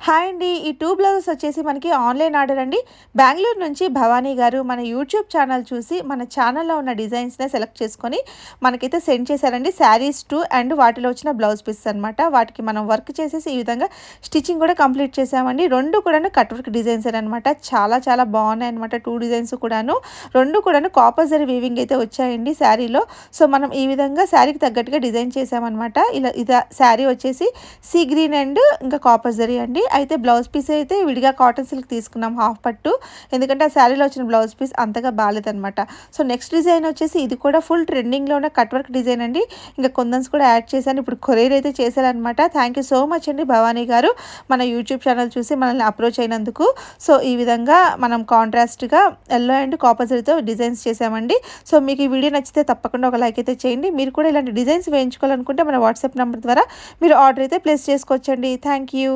Hi అండి. ఈ 2 blouses వచ్చేసి మనకి ఆన్‌లైన్ ఆర్డర్ అండి. బెంగుళూరు నుంచి భవానీ గారు మన యూట్యూబ్ ఛానల్ చూసి, మన ఛానల్‌లో ఉన్న డిజైన్స్‌నే సెలెక్ట్ చేసుకొని మనకైతే సెండ్ చేశారండి. శారీస్ 2 అండ్ వాటిలో వచ్చిన బ్లౌజ్ పీసెస్ అనమాట. వాటికి మనం వర్క్ చేసేసి ఈ విధంగా స్టిచ్చింగ్ కూడా కంప్లీట్ చేసామండి. 2 కూడాను కట్ వర్క్ డిజైన్సేననమాట. చాలా చాలా బాగున్నాయన్నమాట 2 డిజైన్స్ కూడాను. 2 కూడాను కాపర్ జరీ వీవింగ్ అయితే వచ్చాయండి శారీలో. సో, మనం ఈ విధంగా శారీకి తగ్గట్టుగా డిజైన్ చేసామనమాట. ఇలా శారీ వచ్చేసి సీ గ్రీన్ అండ్ ఇంకా కాపర్ జరీ అండి. అయితే బ్లౌజ్ పీస్ అయితే విడిగా కాటన్ సిల్క్ తీసుకున్నాం హాఫ్ పట్టు. ఎందుకంటే ఆ శారీలో వచ్చిన బ్లౌజ్ పీస్ అంతగా బాలేదనమాట. సో, నెక్స్ట్ డిజైన్ వచ్చేసి ఇది కూడా ఫుల్ ట్రెండింగ్లో ఉన్న కట్ వర్క్ డిజైన్ అండి. ఇంకా కొందన్స్ కూడా యాడ్ చేశాను. ఇప్పుడు కొరియర్ అయితే చేశారనమాట. థ్యాంక్ యూ సో మచ్ అండి భవానీ గారు. మన యూట్యూబ్ ఛానల్ చూసి మనల్ని అప్రోచ్ అయినందుకు. సో, ఈ విధంగా మనం కాంట్రాస్ట్గా ఎల్లో అండ్ కాపర్ జరీతో డిజైన్స్ చేసామండి. సో, మీకు ఈ వీడియో నచ్చితే తప్పకుండా ఒక లైక్ అయితే చేయండి. మీరు కూడా ఇలాంటి డిజైన్స్ వేయించుకోవాలనుకుంటే మన వాట్సాప్ నెంబర్ ద్వారా మీరు ఆర్డర్ అయితే ప్లేస్ చేసుకోవచ్చండి. Thank you.